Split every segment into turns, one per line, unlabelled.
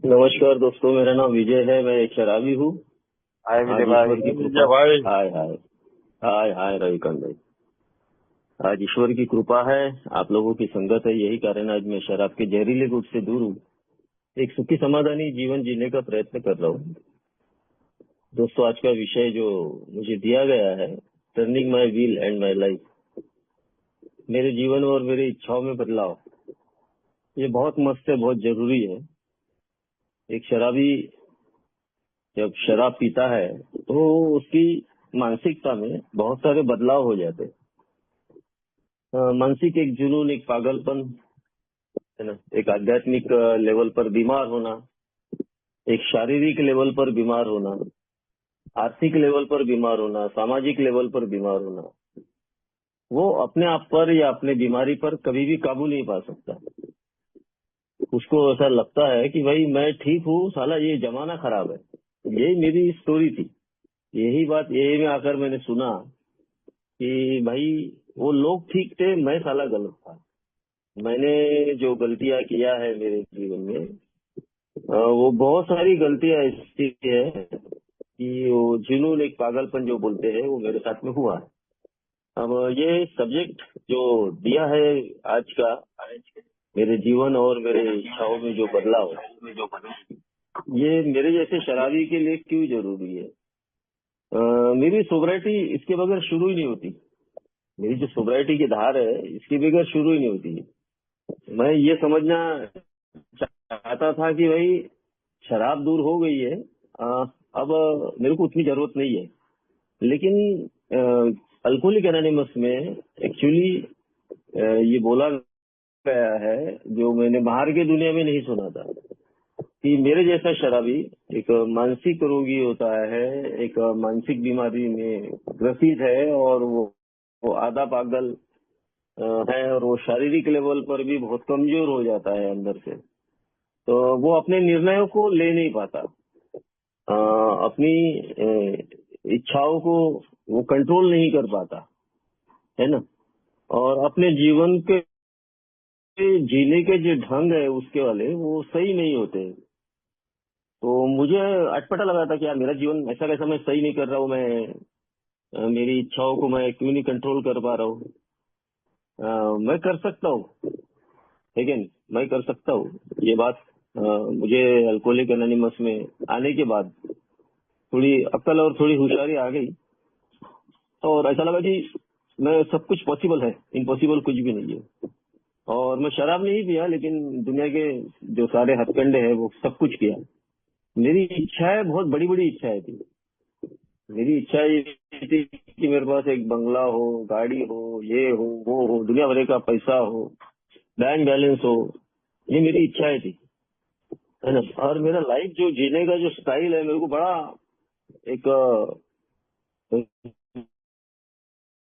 नमस्कार दोस्तों, मेरा नाम विजय है। मैं एक शराबी हूँ।
हाय विजय
आज
भाई।
ईश्वर की
विजय
कृपा।
भाई।
हाय हाय। हाय हाय रविकांत भाई। आज ईश्वर की कृपा है, आप लोगों की संगत है, यही कारण आज मैं शराब के जहरीले गुट से दूर हूँ। एक सुखी समाधानी जीवन जीने का प्रयत्न कर रहा हूँ। दोस्तों, आज का विषय जो मुझे दिया गया है, turning my wheel and my life, मेरे जीवन और मेरी इच्छाओं में बदलाव। ये बहुत मस्त है, बहुत जरूरी है। एक शराबी जब शराब पीता है तो उसकी मानसिकता में बहुत सारे बदलाव हो जाते हैं। मानसिक एक जुनून, एक पागलपन, है ना। एक आध्यात्मिक लेवल पर बीमार होना, एक शारीरिक लेवल पर बीमार होना, आर्थिक लेवल पर बीमार होना, सामाजिक लेवल पर बीमार होना। वो अपने आप पर या अपने बीमारी पर कभी भी काबू नहीं पा सकता। उसको ऐसा लगता है कि भाई मैं ठीक हूँ, साला ये जमाना खराब है। यही मेरी स्टोरी थी। यही बात यही में आकर मैंने सुना कि भाई वो लोग ठीक थे, मैं साला गलत था। मैंने जो गलतियां किया है मेरे जीवन में, वो बहुत सारी गलतियां ऐसी है कि वो जुनून, एक पागलपन जो बोलते हैं, वो मेरे साथ में हुआ है। अब ये सब्जेक्ट जो दिया है आज का, मेरे जीवन और मेरे इच्छाओं में जो बदलाव, ये मेरे जैसे शराबी के लिए क्यों जरूरी है। मेरी सोब्राइटी इसके बगैर शुरू ही नहीं होती। मेरी जो सोब्राइटी की धार है, इसके बगैर शुरू ही नहीं होती। मैं ये समझना चाहता था कि भाई शराब दूर हो गई है, अब मेरे को उतनी जरूरत नहीं है। लेकिन अल्कोहलिक एनोनिमस में एक्चुअली ये बोला गया है, जो मैंने बाहर की दुनिया में नहीं सुना था, कि मेरे जैसा शराबी एक मानसिक रोगी होता है, एक मानसिक बीमारी में ग्रसित है, और वो आधा पागल है, और वो शारीरिक लेवल पर भी बहुत कमजोर हो जाता है अंदर से। तो वो अपने निर्णयों को ले नहीं पाता, अपनी इच्छाओं को वो कंट्रोल नहीं कर पाता, है ना। और अपने जीवन के जीने के जो ढंग है उसके वाले, वो सही नहीं होते। तो मुझे अटपटा लगा था कि यार मेरा जीवन ऐसा कैसा मैं सही नहीं कर रहा हूँ। मैं मेरी इच्छाओं को मैं क्यों नहीं कंट्रोल कर पा रहा हूँ। मैं कर सकता हूँ, लेकिन मैं कर सकता हूँ ये बात। मुझे अल्कोहलिक एनोनिमस में आने के बाद थोड़ी अक्ल और थोड़ी होशियारी आ गई, और ऐसा लगा कि मैं सब कुछ पॉसिबल है, इम्पॉसिबल कुछ भी नहीं है। और मैं शराब नहीं पिया, लेकिन दुनिया के जो सारे हथकंडे हैं वो सब कुछ किया। मेरी इच्छाएं बहुत बड़ी बड़ी इच्छाएं थी। मेरी इच्छा ये थी कि मेरे पास एक बंगला हो, गाड़ी हो, ये हो, वो हो, दुनिया भर का पैसा हो, बैंक बैलेंस हो। ये मेरी इच्छाएं थी, है ना। और मेरा लाइफ जो जीने का जो स्टाइल है, मेरे को बड़ा एक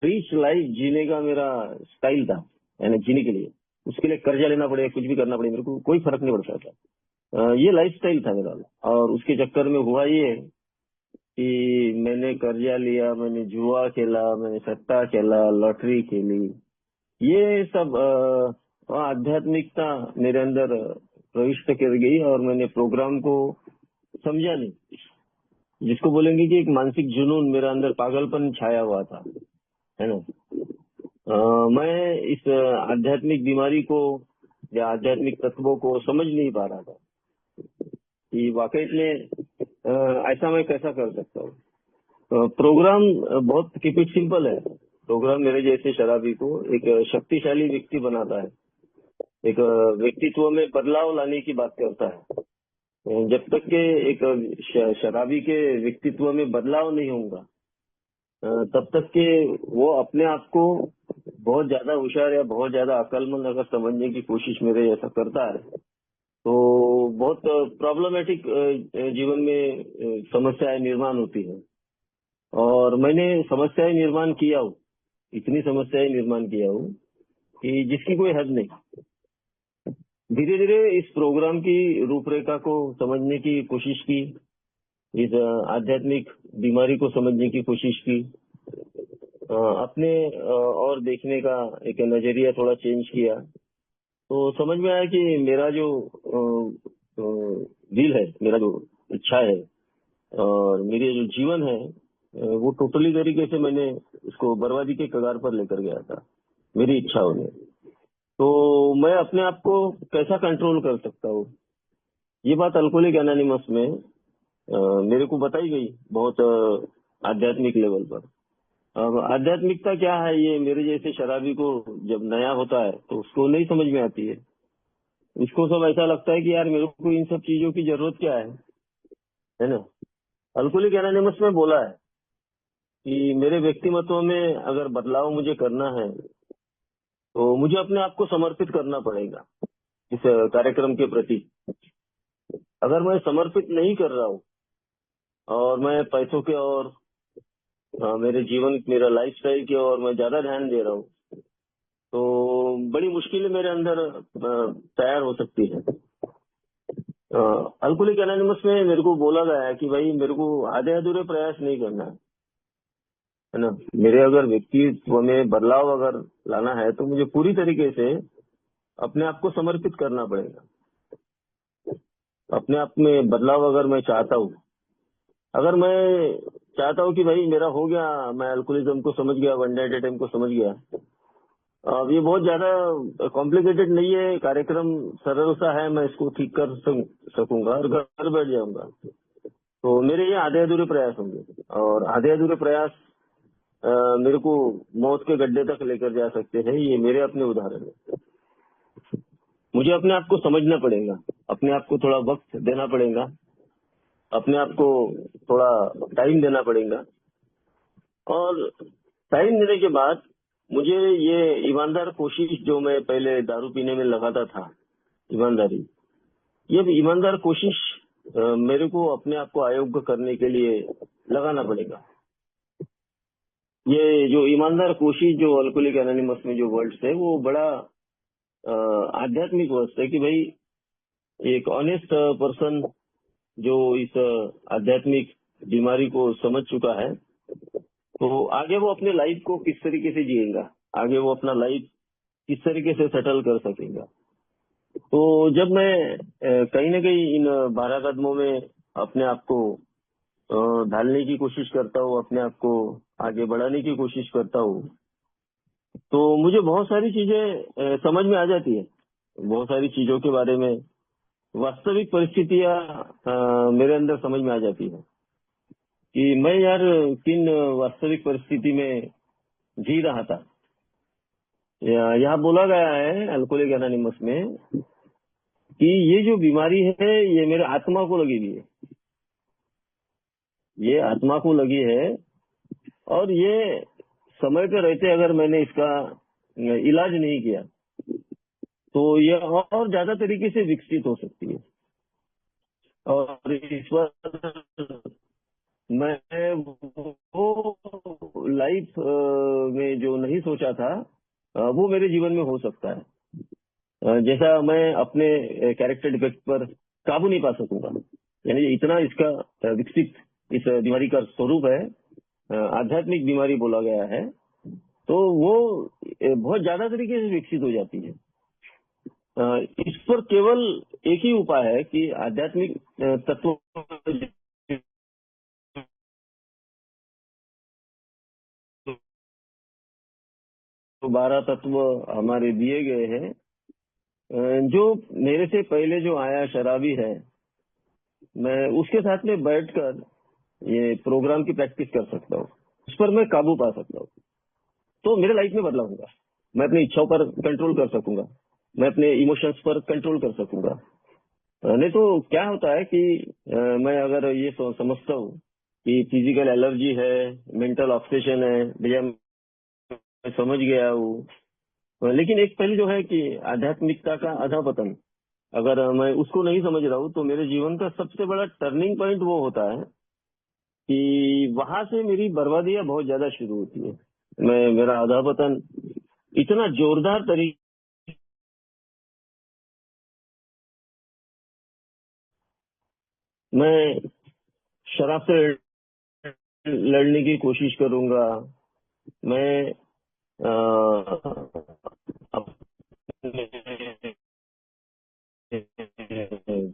रिच लाइफ जीने का मेरा स्टाइल था, यानी जीने के लिए उसके लिए कर्जा लेना पड़े, कुछ भी करना पड़े, मेरे को कोई फर्क नहीं पड़ता था। ये लाइफ स्टाइल था मेरा। और उसके चक्कर में हुआ ये कि मैंने कर्जा लिया, मैंने जुआ खेला, मैंने सट्टा खेला, लॉटरी खेली। ये सब आध्यात्मिकता मेरे अंदर प्रविष्ट कर गई, और मैंने प्रोग्राम को समझा नहीं। जिसको बोलेंगे कि एक मानसिक जुनून मेरा अंदर, पागलपन छाया हुआ था, है ना। मैं इस आध्यात्मिक बीमारी को या आध्यात्मिक तत्वों को समझ नहीं पा रहा था कि वाकई में ऐसा मैं कैसा कर सकता हूँ। प्रोग्राम बहुत कीप इट सिंपल है। प्रोग्राम मेरे जैसे शराबी को एक शक्तिशाली व्यक्ति बनाता है, एक व्यक्तित्व में बदलाव लाने की बात करता है। जब तक के एक शराबी के व्यक्तित्व में बदलाव नहीं होगा, तब तक के वो अपने आप को बहुत ज्यादा होशियार या बहुत ज्यादा अक्लमंद अगर समझने की कोशिश मेरे ऐसा करता है, तो बहुत प्रॉब्लमेटिक जीवन में समस्याएं निर्माण होती है। और मैंने समस्याएं निर्माण किया हूँ, इतनी समस्याएं निर्माण किया हूँ कि जिसकी कोई हद नहीं। धीरे धीरे इस प्रोग्राम की रूपरेखा को समझने की कोशिश की, इस आध्यात्मिक बीमारी को समझने की कोशिश की, अपने और देखने का एक नजरिया थोड़ा चेंज किया। तो समझ में आया कि मेरा जो दिल है, मेरा जो इच्छा है और मेरे जो जीवन है, वो टोटली तरीके से मैंने इसको बर्बादी के कगार पर लेकर गया था मेरी इच्छाओं ने। तो मैं अपने आप को कैसा कंट्रोल कर सकता हूँ, ये बात अल्कोहलिक एनोनिमस में मेरे को बताई गई बहुत आध्यात्मिक लेवल पर। अब आध्यात्मिकता क्या है, ये मेरे जैसे शराबी को जब नया होता है तो उसको नहीं समझ में आती है। उसको सब ऐसा लगता है कि यार मेरे को इन सब चीजों की जरूरत क्या है ना। अल्कोहलिक एनोनिमस में बोला है कि मेरे व्यक्तिमत्व में अगर बदलाव मुझे करना है तो मुझे अपने आप को समर्पित करना पड़ेगा इस कार्यक्रम के प्रति। अगर मैं समर्पित नहीं कर रहा हूँ और मैं पैसों के और मेरे जीवन, मेरा लाइफस्टाइल की और मैं ज्यादा ध्यान दे रहा हूँ, तो बड़ी मुश्किलें मेरे अंदर तैयार हो सकती है। अल्कोहलिक एनोनिमस में मेरे को बोला गया है कि भाई मेरे को आधे अधूरे प्रयास नहीं करना है ना। मेरे अगर व्यक्तित्व में बदलाव अगर लाना है तो मुझे पूरी तरीके से अपने आप को समर्पित करना पड़ेगा। अपने आप में बदलाव अगर मैं चाहता हूँ, अगर मैं चाहता हूँ कि भाई मेरा हो गया, मैं अल्कोहलिज्म को समझ गया, वन नाइट टाइम को समझ गया, अब ये बहुत ज्यादा कॉम्प्लिकेटेड नहीं है कार्यक्रम, सरल सा है, मैं इसको ठीक कर सकूंगा और घर बैठ जाऊंगा, तो मेरे ये आधे अधूरे प्रयास होंगे। और आधे अधूरे प्रयास मेरे को मौत के गड्ढे तक लेकर जा सकते हैं। ये मेरे अपने उदाहरण है। मुझे अपने आप को समझना पड़ेगा, अपने आप को थोड़ा वक्त देना पड़ेगा, अपने आप को थोड़ा टाइम देना पड़ेगा। और टाइम देने के बाद मुझे ये ईमानदार कोशिश, जो मैं पहले दारू पीने में लगाता था, ईमानदारी, ये ईमानदार कोशिश मेरे को अपने आप को अयोग्य करने के लिए लगाना पड़ेगा। ये जो ईमानदार कोशिश जो अल्कोहलिक एनोनिमस में जो वर्ड्स है, वो बड़ा आध्यात्मिक वर्ड्स है कि भाई एक ऑनेस्ट पर्सन जो इस आध्यात्मिक बीमारी को समझ चुका है, तो आगे वो अपने लाइफ को किस तरीके से जिएगा, आगे वो अपना लाइफ किस तरीके से सेटल कर सकेगा। तो जब मैं कहीं ना कहीं इन 12 कदमों में अपने आप को ढालने की कोशिश करता हूँ, अपने आप को आगे बढ़ाने की कोशिश करता हूँ, तो मुझे बहुत सारी चीजें समझ में आ जाती है। बहुत सारी चीजों के बारे में वास्तविक परिस्थितियां मेरे अंदर समझ में आ जाती है कि मैं यार किन वास्तविक परिस्थिति में जी रहा था। यहाँ बोला गया है अल्कोहलिक एनोनिमस में कि ये जो बीमारी है ये मेरे आत्मा को लगी हुई है, ये आत्मा को लगी है, और ये समय पे रहते अगर मैंने इसका इलाज नहीं किया तो ये और ज्यादा तरीके से विकसित हो सकती है। और इस बार मैं वो लाइफ में जो नहीं सोचा था वो मेरे जीवन में हो सकता है। जैसा मैं अपने कैरेक्टर डिफेक्ट पर काबू नहीं पा सकूंगा, यानी इतना इसका विकसित इस बीमारी का स्वरूप है, आध्यात्मिक बीमारी बोला गया है, तो वो बहुत ज्यादा तरीके से विकसित हो जाती है। इस पर केवल एक ही उपाय है कि आध्यात्मिक तत्व 12 तत्व हमारे दिए गए हैं। जो मेरे से पहले जो आया शराबी है, मैं उसके साथ में बैठकर ये प्रोग्राम की प्रैक्टिस कर सकता हूँ, उस पर मैं काबू पा सकता हूँ, तो मेरे लाइफ में बदलाव होगा। मैं अपनी इच्छाओं पर कंट्रोल कर सकूंगा, मैं अपने इमोशंस पर कंट्रोल कर सकूंगा। नहीं तो क्या होता है कि मैं अगर ये समझता हूँ कि फिजिकल एलर्जी है, मेंटल ऑब्सेशन है, भैया मैं समझ गया हूँ, लेकिन एक पहलू जो है कि आध्यात्मिकता का अधःपतन, अगर मैं उसको नहीं समझ रहा हूँ तो मेरे जीवन का सबसे बड़ा टर्निंग पॉइंट वो होता है कि वहां से मेरी बर्बादियां बहुत ज्यादा शुरू होती है। मेरा अधःपतन इतना जोरदार तरीके, मैं शराब से लड़ने की कोशिश करूंगा, मैं अपने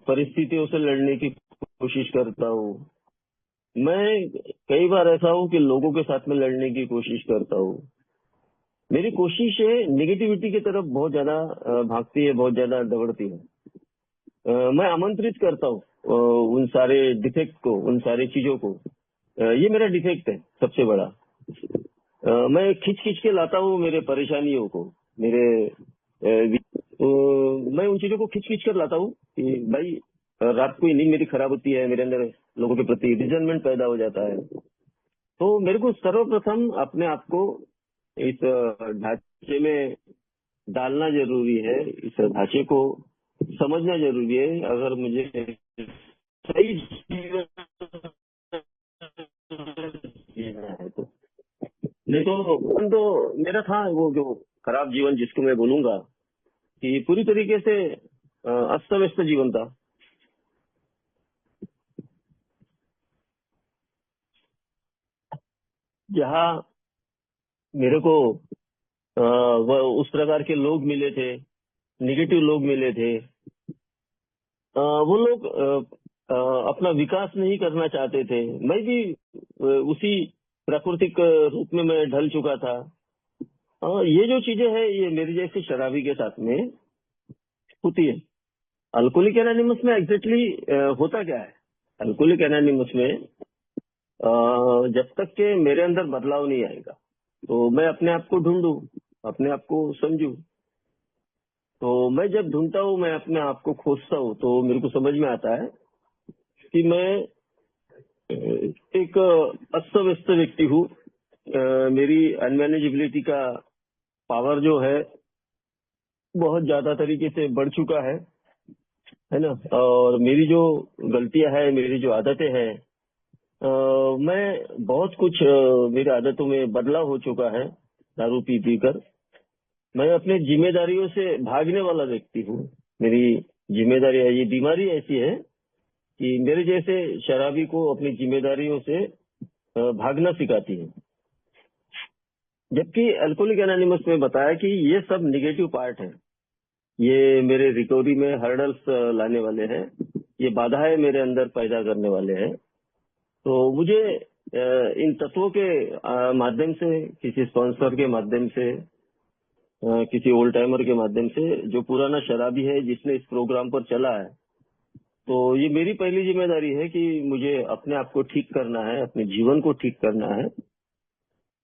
परिस्थितियों से लड़ने की कोशिश करता हूँ। मैं कई बार ऐसा हूँ कि लोगों के साथ में लड़ने की कोशिश करता हूँ। मेरी कोशिश है निगेटिविटी की तरफ बहुत ज्यादा भागती है, बहुत ज्यादा दौड़ती है। मैं आमंत्रित करता हूँ उन सारे डिफेक्ट को, उन सारी चीजों को। ये मेरा डिफेक्ट है सबसे बड़ा। मैं खींच खींच के लाता हूँ मेरे परेशानियों को, मेरे मैं उन चीजों को खींच खींच कर लाता हूँ कि भाई रात को ही नींद मेरी खराब होती है, मेरे अंदर लोगों के प्रति रिजनमेंट पैदा हो जाता है। तो मेरे को सर्वप्रथम अपने आप को इस ढांचे में डालना जरूरी है, इस ढांचे को समझना जरूरी है। अगर मुझे सही जीवन जीना है तो, नहीं तो मेरा था वो जो खराब जीवन जिसको मैं बोलूंगा कि पूरी तरीके से अस्त व्यस्त जीवन था। जहाँ मेरे को वो उस प्रकार के लोग मिले थे, निगेटिव लोग मिले थे। वो लोग अपना विकास नहीं करना चाहते थे। मैं भी उसी प्राकृतिक रूप में मैं ढल चुका था। ये जो चीजें हैं ये मेरे जैसे शराबी के साथ में होती है। अल्कोहलिक एनोनिमस में एग्जैक्टली होता क्या है? अल्कोहलिक एनोनिमस में जब तक के मेरे अंदर बदलाव नहीं आएगा तो मैं अपने आप को ढूंढूं, अपने आप को समझूं। तो मैं जब ढूंढता हूँ, मैं अपने आप को खोजता हूँ, तो मेरे को समझ में आता है कि मैं एक अस्त व्यस्त व्यक्ति हूँ। मेरी अनमैनेजेबिलिटी का पावर जो है बहुत ज्यादा तरीके से बढ़ चुका है ना। और मेरी जो गलतियां हैं, मेरी जो आदतें हैं, मैं बहुत कुछ मेरी आदतों में बदलाव हो चुका है दारू पी पी कर। मैं अपनी जिम्मेदारियों से भागने वाला व्यक्ति हूँ। मेरी जिम्मेदारियां, ये बीमारी ऐसी है कि मेरे जैसे शराबी को अपनी जिम्मेदारियों से भागना सिखाती है। जबकि अल्कोहलिक एनोनिमस में बताया कि ये सब निगेटिव पार्ट है, ये मेरे रिकवरी में हर्डल्स लाने वाले हैं, ये बाधाएं मेरे अंदर पैदा करने वाले हैं। तो मुझे इन तत्वों के माध्यम से, किसी स्पॉन्सर के माध्यम से, किसी ओल्ड टाइमर के माध्यम से, जो पुराना शराबी है जिसने इस प्रोग्राम पर चला है, तो ये मेरी पहली जिम्मेदारी है कि मुझे अपने आप को ठीक करना है, अपने जीवन को ठीक करना है।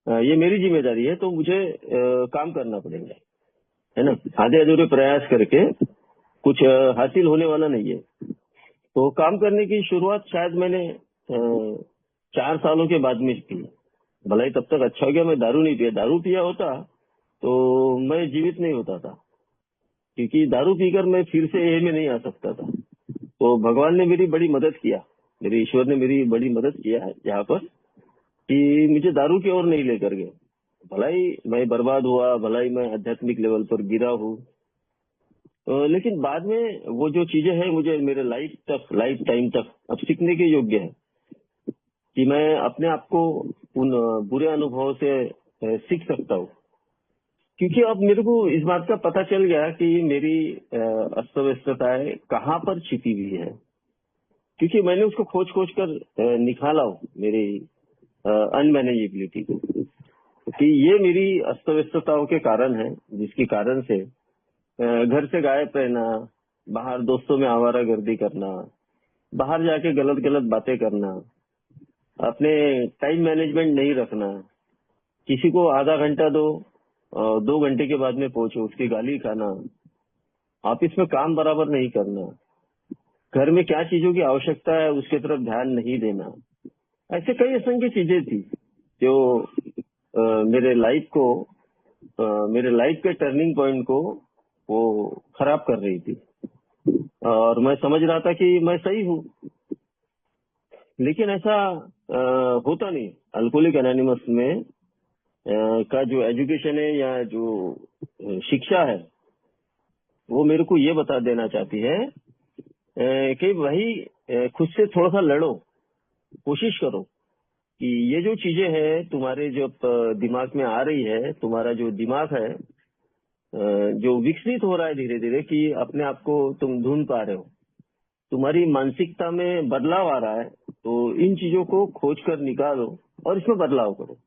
ये मेरी जिम्मेदारी है, तो मुझे काम करना पड़ेगा, है ना। आधे अधूरे प्रयास करके कुछ हासिल होने वाला नहीं है। तो काम करने की शुरुआत शायद मैंने 4 सालों के बाद में की। भला ही तब तक अच्छा हो गया मैं दारू नहीं पिया। दारू पिया होता तो मैं जीवित नहीं होता था, क्योंकि दारू पीकर मैं फिर से ए में नहीं आ सकता था। तो भगवान ने मेरी बड़ी मदद किया, मेरे ईश्वर ने मेरी बड़ी मदद किया है यहाँ पर, कि मुझे दारू की ओर नहीं लेकर गए। भला ही मैं बर्बाद हुआ, भला ही मैं आध्यात्मिक लेवल पर गिरा हूँ, लेकिन बाद में वो जो चीजें हैं मुझे मेरे लाइफ टाइम तक अब सीखने के योग्य है कि मैं अपने आप को उन बुरे अनुभवों से सीख सकता हूँ। क्योंकि अब मेरे को इस बात का पता चल गया कि मेरी अस्त व्यस्तताएं कहाँ पर छिपी हुई है, क्योंकि मैंने उसको खोज खोज कर निकाला हूँ, मेरी अनमैनेजेबिलिटी को। कि ये मेरी अस्त व्यस्तताओं के कारण है, जिसके कारण से घर से गायब रहना, बाहर दोस्तों में आवारागर्दी करना, बाहर जाके गलत गलत बातें करना, अपने टाइम मैनेजमेंट नहीं रखना, किसी को आधा घंटा दो 2 घंटे के बाद में पहुंचो उसकी गाली खाना, ऑफिस में काम बराबर नहीं करना, घर में क्या चीजों की आवश्यकता है उसके तरफ ध्यान नहीं देना। ऐसे कई असंख्य चीजें थी जो मेरे लाइफ को, मेरे लाइफ के टर्निंग पॉइंट को वो खराब कर रही थी। और मैं समझ रहा था कि मैं सही हूँ, लेकिन ऐसा होता नहीं। अल्कोहलिक एनोनिमस में का जो एजुकेशन है या जो शिक्षा है, वो मेरे को ये बता देना चाहती है कि भाई खुद से थोड़ा सा लड़ो, कोशिश करो कि ये जो चीजें हैं तुम्हारे जब दिमाग में आ रही है, तुम्हारा जो दिमाग है जो विकसित हो रहा है धीरे धीरे, कि अपने आप को तुम ढूंढ पा रहे हो, तुम्हारी मानसिकता में बदलाव आ रहा है, तो इन चीजों को खोज कर निकालो और इसमें बदलाव करो।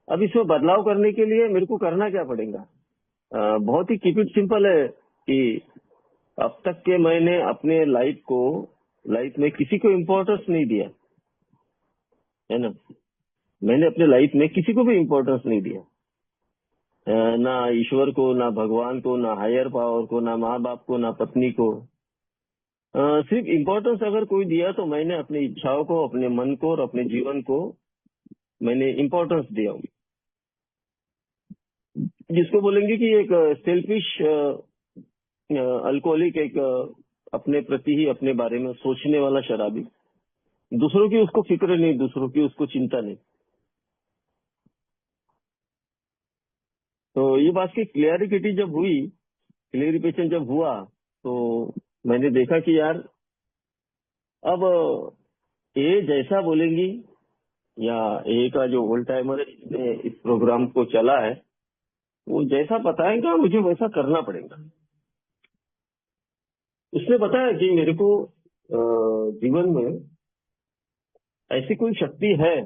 अब इसमें बदलाव करने के लिए मेरे को करना क्या पड़ेगा? बहुत ही कीप इट सिंपल है कि अब तक के मैंने अपने लाइफ में किसी को इम्पोर्टेंस नहीं दिया, है ना। मैंने अपने लाइफ में किसी को भी इम्पोर्टेंस नहीं दिया, ना ईश्वर को, ना भगवान को, ना हायर पावर को, ना माँ बाप को, ना पत्नी को। सिर्फ इम्पोर्टेंस अगर कोई दिया तो मैंने अपनी इच्छाओं को, अपने मन को और अपने जीवन को मैंने इम्पोर्टेंस दिया। जिसको बोलेंगे कि एक सेल्फिश अल्कोहलिक, एक अपने प्रति ही, अपने बारे में सोचने वाला शराबी। दूसरों की उसको फिक्र नहीं, दूसरों की उसको चिंता नहीं। तो ये बात की क्लियरिटी जब हुई, क्लियरिफिकेशन जब हुआ, तो मैंने देखा कि यार अब ए जैसा बोलेंगी, या ए का जो ओल्ड टाइमर है जिसने इस प्रोग्राम को चला है, वो जैसा बताएगा मुझे वैसा करना पड़ेगा। उसने बताया कि मेरे को जीवन में ऐसी कोई शक्ति है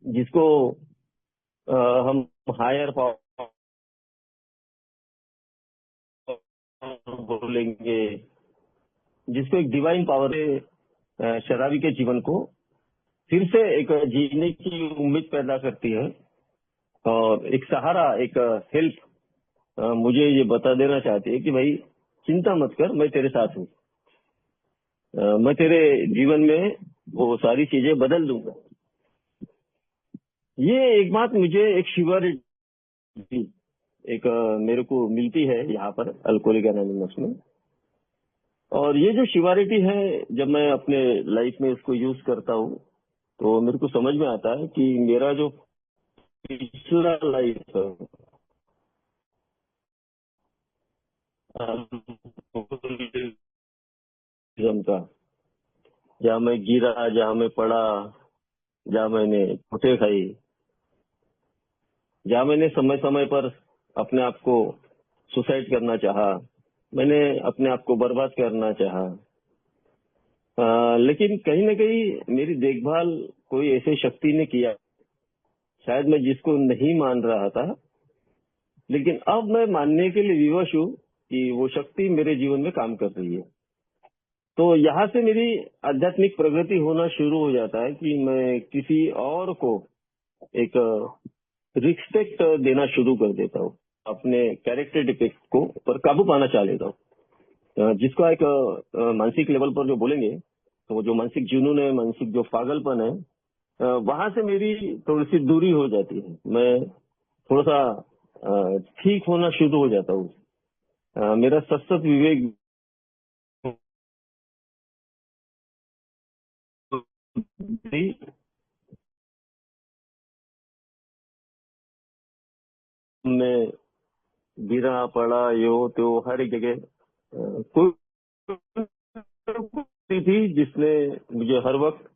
जिसको हम हायर पावर बोलेंगे, जिसको एक डिवाइन पावर से शराबी के जीवन को फिर से एक जीने की उम्मीद पैदा करती है, और एक सहारा, एक हेल्प मुझे ये बता देना चाहती है कि भाई चिंता मत कर, मैं तेरे साथ हूँ। मैं तेरे जीवन में वो सारी चीजें बदल दूंगा। ये एक बात मुझे एक शिवरिटी एक मेरे को मिलती है यहाँ पर अल्कोहलिक एनोनिमस में। और ये जो शिवरिटी है, जब मैं अपने लाइफ में इसको यूज करता हूँ तो मेरे को समझ में आता है कि मेरा जो पिछला लाइफ है का, जहाँ मैं गिरा, जहाँ मैं पड़ा, जहाँ मैंने ठोटे खाई, जहाँ मैंने समय समय पर अपने आप को सुसाइड करना चाहा, मैंने अपने आप को बर्बाद करना चाहा, लेकिन कहीं ना कहीं मेरी देखभाल कोई ऐसे शक्ति ने किया, शायद मैं जिसको नहीं मान रहा था, लेकिन अब मैं मानने के लिए विवश हूँ कि वो शक्ति मेरे जीवन में काम कर रही है। तो यहाँ से मेरी आध्यात्मिक प्रगति होना शुरू हो जाता है कि मैं किसी और को एक रिस्पेक्ट देना शुरू कर देता हूँ, अपने कैरेक्टर डिफेक्ट को पर काबू पाना चाह लेता हूँ। जिसको एक मानसिक लेवल पर जो बोलेंगे, तो वो जो मानसिक जुनून है, मानसिक जो पागलपन है, वहां से मेरी थोड़ी सी दूरी हो जाती है। मैं थोड़ा सा ठीक होना शुरू हो जाता हूँ। मेरा सशक्त विवेक भी मैं गिरा पड़ा यो तो हर एक जगह कोई थी जिसने मुझे हर वक्त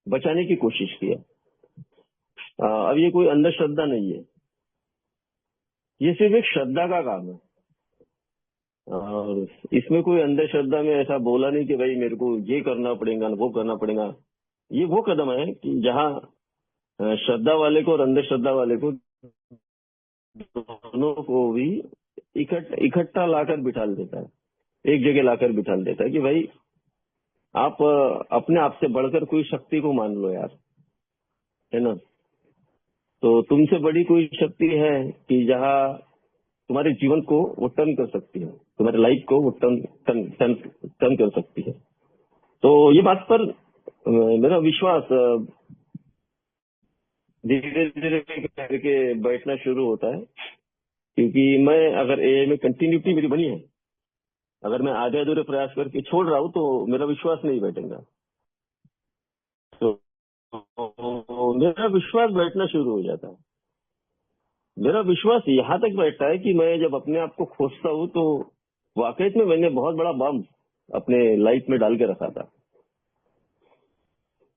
बचाने की कोशिश किया। अब ये कोई अंधश्रद्धा नहीं है, ये सिर्फ एक श्रद्धा का काम है। और इसमें कोई अंधश्रद्धा में ऐसा बोला नहीं कि भाई मेरे को ये करना पड़ेगा, वो करना पड़ेगा। ये वो कदम है कि जहाँ श्रद्धा वाले को और अंधश्रद्धा वाले को दोनों को भी इकट्ठा लाकर बिठा देता है, एक जगह लाकर बिठा देता है कि भाई आप अपने आप से बढ़कर कोई शक्ति को मान लो यार, है ना। तो तुमसे बड़ी कोई शक्ति है कि जहाँ तुम्हारे जीवन को वो टर्न कर सकती है, तुम्हारे लाइफ को वो टर्न कर सकती है। तो ये बात पर मेरा विश्वास धीरे धीरे करके बैठना शुरू होता है, क्योंकि मैं अगर एआई में कंटिन्यूटी मेरी बनी है, अगर मैं आधे अधूरे प्रयास करके छोड़ रहा हूँ तो मेरा विश्वास नहीं बैठेगा। तो मेरा विश्वास बैठना शुरू हो जाता है। मेरा विश्वास यहाँ तक बैठता है कि मैं जब अपने आप को खोजता हूँ तो वाकई में मैंने बहुत बड़ा बम अपने लाइफ में डाल के रखा था,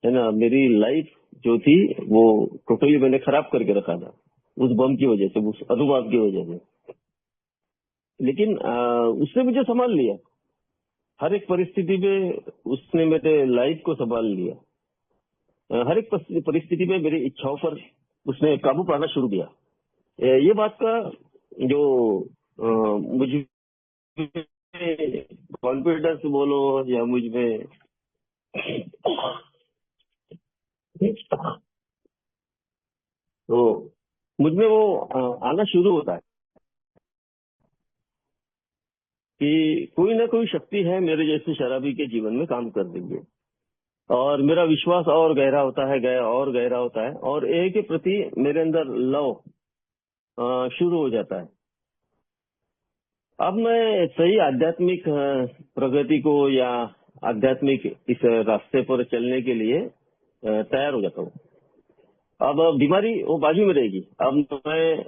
है ना। मेरी लाइफ जो थी वो टोटली मैंने खराब करके रखा था उस बम की वजह से, उस अनुवाद की वजह से। लेकिन उसने मुझे संभाल लिया। हर एक परिस्थिति में उसने मेरे लाइफ को संभाल लिया। हर एक परिस्थिति में मेरी इच्छाओं पर उसने काबू पाना शुरू किया। ये बात का जो मुझे कॉन्फिडेंस बोलो या मुझ में तो मुझ में वो आना शुरू होता है कि कोई ना कोई शक्ति है मेरे जैसे शराबी के जीवन में काम कर रही है, और मेरा विश्वास और गहरा होता है, और गहरा होता है, और एक के प्रति मेरे अंदर लव शुरू हो जाता है। अब मैं सही आध्यात्मिक प्रगति को या आध्यात्मिक इस रास्ते पर चलने के लिए तैयार हो जाता हूँ। अब बीमारी वो बाजू में रहेगी। अब मैं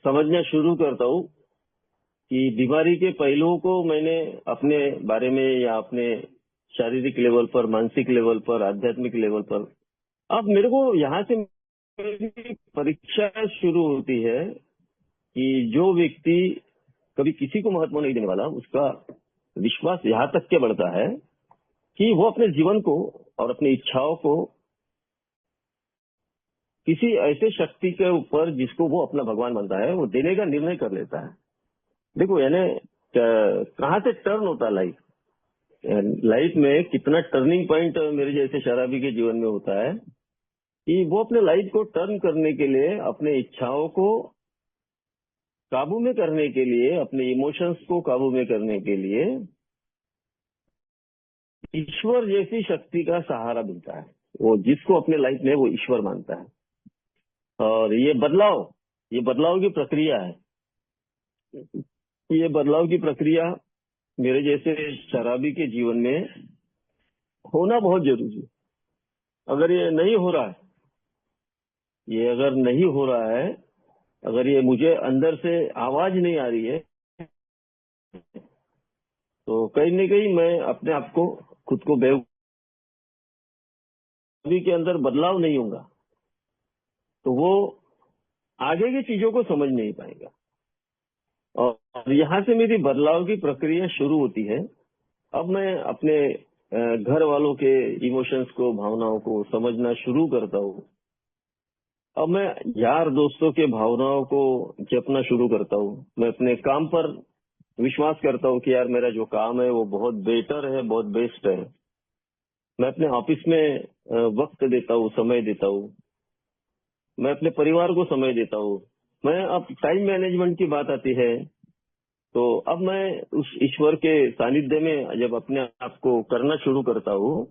समझना शुरू करता हूँ कि बीमारी के पहलुओं को मैंने अपने बारे में या अपने शारीरिक लेवल पर, मानसिक लेवल पर, आध्यात्मिक लेवल पर, अब मेरे को यहाँ से मेरी परीक्षा शुरू होती है कि जो व्यक्ति कभी किसी को महत्व नहीं देने वाला, उसका विश्वास यहाँ तक के बढ़ता है कि वो अपने जीवन को और अपनी इच्छाओं को किसी ऐसे शक्ति के ऊपर जिसको वो अपना भगवान मानता है, वो देने का निर्णय कर लेता है। देखो यानी कहाँ से टर्न होता है लाइफ में कितना टर्निंग पॉइंट मेरे जैसे शराबी के जीवन में होता है कि वो अपने लाइफ को टर्न करने के लिए, अपने इच्छाओं को काबू में करने के लिए, अपने इमोशंस को काबू में करने के लिए ईश्वर जैसी शक्ति का सहारा मिलता है। वो जिसको अपने लाइफ में वो ईश्वर मानता है। और ये बदलाव की प्रक्रिया है। ये बदलाव की प्रक्रिया मेरे जैसे शराबी के जीवन में होना बहुत जरूरी है। अगर ये नहीं हो रहा है, अगर ये मुझे अंदर से आवाज नहीं आ रही है, तो कहीं न कहीं मैं अपने आप को, खुद को बेवकूफी के अंदर बदलाव नहीं होगा, तो वो आगे की चीजों को समझ नहीं पाएगा। और यहाँ से मेरी बदलाव की प्रक्रिया शुरू होती है। अब मैं अपने घर वालों के इमोशंस को, भावनाओं को समझना शुरू करता हूँ। अब मैं यार दोस्तों के भावनाओं को जपना शुरू करता हूँ। मैं अपने काम पर विश्वास करता हूँ कि यार मेरा जो काम है वो बहुत बेटर है, बहुत बेस्ट है। मैं अपने ऑफिस में वक्त देता हूँ, समय देता हूँ। मैं अपने परिवार को समय देता हूँ। मैं अब टाइम मैनेजमेंट की बात आती है, तो अब मैं उस ईश्वर के सानिध्य में जब अपने आप को करना शुरू करता हूँ,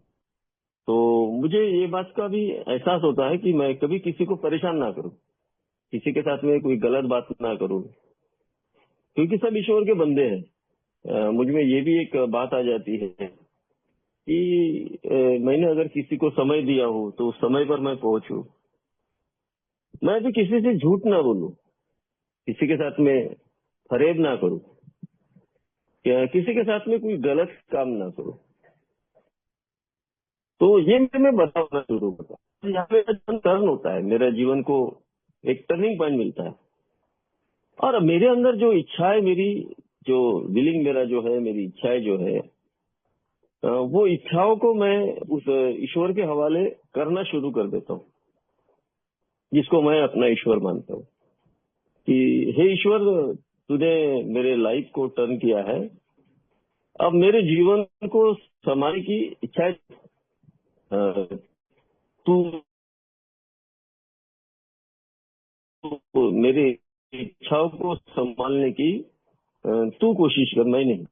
तो मुझे ये बात का भी एहसास होता है कि मैं कभी किसी को परेशान ना करूं, किसी के साथ में कोई गलत बात ना करूं, क्योंकि सब ईश्वर के बंदे हैं। मुझ में ये भी एक बात आ जाती है कि मैंने अगर किसी को समय दिया हो तो उस समय पर मैं पहुंचूं। मैं भी किसी से झूठ ना बोलूं, किसी के साथ में फरेब ना करूं, किसी के साथ में कोई गलत काम ना करूं। तो ये मैं बताना शुरू करता हूँ। यहाँ पे टर्न होता है, मेरा जीवन को एक टर्निंग पॉइंट मिलता है। और मेरे अंदर जो इच्छा है, मेरी जो विलिंग, मेरा जो है, मेरी इच्छाएं जो है, वो इच्छाओं को मैं उस ईश्वर के हवाले करना शुरू कर देता हूँ, जिसको मैं अपना ईश्वर मानता हूँ कि हे ईश्वर, तूने मेरे लाइफ को टर्न किया है, अब मेरे जीवन को संभालने की इच्छा है। तू मेरी इच्छाओं को संभालने की तू कोशिश कर, मैं नहीं।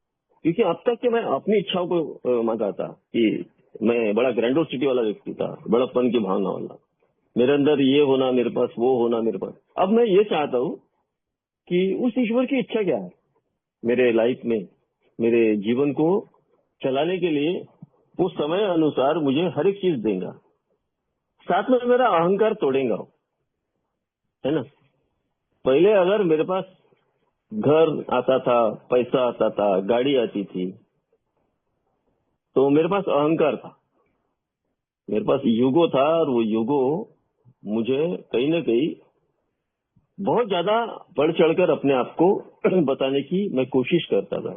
क्योंकि अब तक के मैं अपनी इच्छाओं को मांगा था कि मैं बड़ा ग्रैंडोसिटी वाला व्यक्ति था, बड़प्पन की भावना वाला, मेरे अंदर ये होना, मेरे पास वो होना, मेरे पास। अब मैं ये चाहता हूँ कि उस ईश्वर की इच्छा क्या है मेरे लाइफ में, मेरे जीवन को चलाने के लिए। वो समय अनुसार मुझे हर एक चीज देगा, साथ में मेरा अहंकार तोड़ेगा, है ना। पहले अगर मेरे पास घर आता था, पैसा आता था, गाड़ी आती थी, तो मेरे पास अहंकार था, मेरे पास यूगो था, और वो यूगो मुझे कहीं ना कहीं बहुत ज्यादा बढ़ चढ़कर अपने आप को बताने की मैं कोशिश करता था।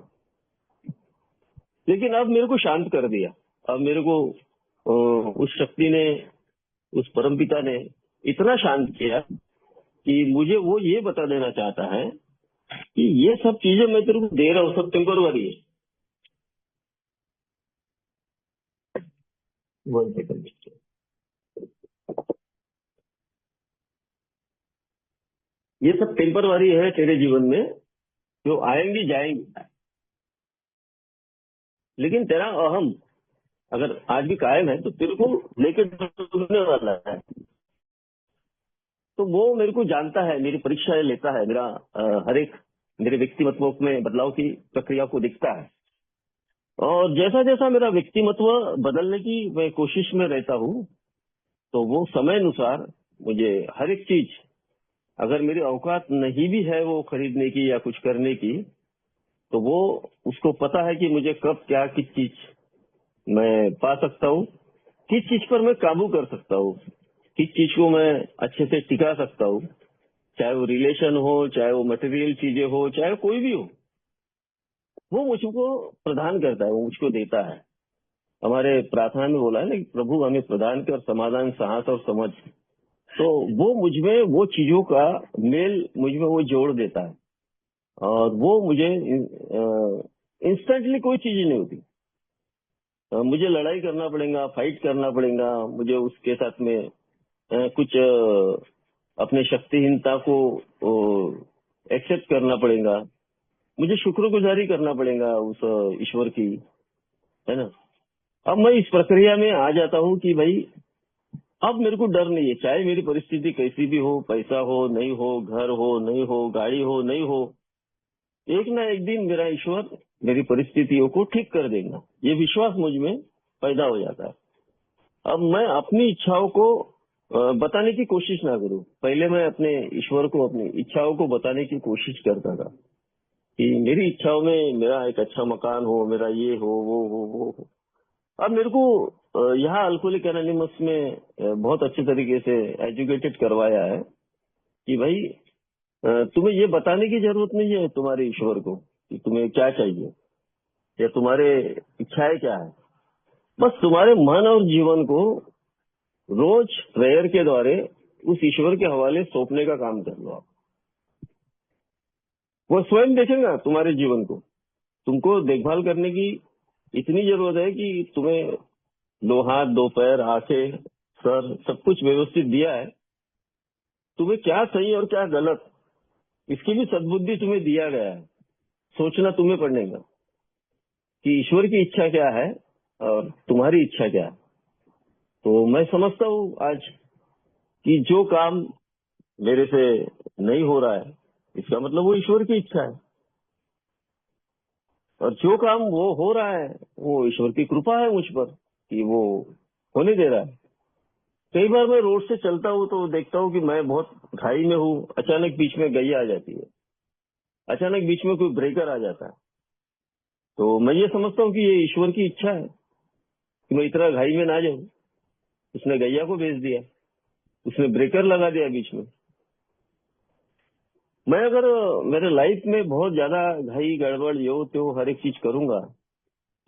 लेकिन अब मेरे को शांत कर दिया। अब मेरे को उस शक्ति ने, उस परमपिता ने इतना शांत किया कि मुझे वो ये बता देना चाहता है कि ये सब चीजें मैं तेरे को दे रहा हूँ, सब टेम्परवरी है। 1 सेकंड। ये सब टेम्परवरी है तेरे जीवन में, जो आएंगी जाएंगी, लेकिन तेरा अहम अगर आज भी कायम है तो तेरे को लेकर डूबने वाला है। तो वो मेरे को जानता है, मेरी परीक्षाएं लेता है, मेरा हर एक मेरे व्यक्तिमत्व में बदलाव की प्रक्रिया को दिखता है। और जैसा जैसा मेरा व्यक्तिमत्व बदलने की मैं कोशिश में रहता हूँ, तो वो समय अनुसार मुझे हर एक चीज, अगर मेरी औकात नहीं भी है वो खरीदने की या कुछ करने की, तो वो उसको पता है कि मुझे कब क्या किस चीज मैं पा सकता हूँ, किस चीज पर मैं काबू कर सकता हूँ, किस चीज को मैं अच्छे से टिका सकता हूँ, चाहे वो रिलेशन हो, चाहे वो मटेरियल चीजें हो, चाहे कोई भी हो, वो मुझको प्रदान करता है, वो मुझको देता है। हमारे प्रार्थना में बोला है ना कि प्रभु हमें प्रदान कर समाधान, साहस और समझ। तो वो मुझमें वो चीजों का मेल मुझमें वो जोड़ देता है, और वो मुझे इंस्टेंटली कोई चीज नहीं होती। मुझे लड़ाई करना पड़ेगा, फाइट करना पड़ेगा, मुझे उसके साथ में कुछ अपने शक्तिहीनता को एक्सेप्ट करना पड़ेगा, मुझे शुक्रगुजारी करना पड़ेगा उस ईश्वर की, है ना। अब मैं इस प्रक्रिया में आ जाता हूँ कि भाई अब मेरे को डर नहीं है, चाहे मेरी परिस्थिति कैसी भी हो, पैसा हो नहीं हो, घर हो नहीं हो, गाड़ी हो नहीं हो, एक ना एक दिन मेरा ईश्वर मेरी परिस्थितियों को ठीक कर देगा, ये विश्वास मुझ में पैदा हो जाता है। अब मैं अपनी इच्छाओं को बताने की कोशिश ना करूं। पहले मैं अपने ईश्वर को अपनी इच्छाओं को बताने की कोशिश करता था कि मेरी इच्छाओं में मेरा एक अच्छा मकान हो, मेरा ये हो, वो हो। अब मेरे को यहाँ अल्कोहलिक एनोनिमस में बहुत अच्छे तरीके से एजुकेटेड करवाया है कि भाई तुम्हें ये बताने की जरूरत नहीं है तुम्हारे ईश्वर को कि तुम्हें क्या चाहिए या तुम्हारे इच्छाएं क्या है। बस तुम्हारे मन और जीवन को रोज प्रेयर के द्वारा उस ईश्वर के हवाले सौंपने का काम कर लो आप। वो स्वयं देखेगा तुम्हारे जीवन को। तुमको देखभाल करने की इतनी जरूरत है कि तुम्हें 2 हाथ 2 पैर आंखें सर सब कुछ व्यवस्थित दिया है। तुम्हें क्या सही और क्या गलत इसकी भी सद्बुद्धि तुम्हें दिया गया है। सोचना तुम्हें पड़ेगा कि ईश्वर की इच्छा क्या है और तुम्हारी इच्छा क्या है। तो मैं समझता हूँ आज कि जो काम मेरे से नहीं हो रहा है, इसका मतलब वो ईश्वर की इच्छा है, और जो काम वो हो रहा है वो ईश्वर की कृपा है मुझ पर कि वो होने दे रहा है। कई बार मैं रोड से चलता हूँ तो देखता हूँ कि मैं बहुत खाई में हूँ, अचानक बीच में गैया आ जाती है, अचानक बीच में कोई ब्रेकर आ जाता है, तो मैं ये समझता हूँ कि ये ईश्वर की इच्छा है कि मैं इतना घाई में ना जाऊं। उसने गैया को भेज दिया, उसने ब्रेकर लगा दिया बीच में। मैं अगर मेरे लाइफ में बहुत ज्यादा घाई गड़बड़ यो त्यो हर एक चीज करूंगा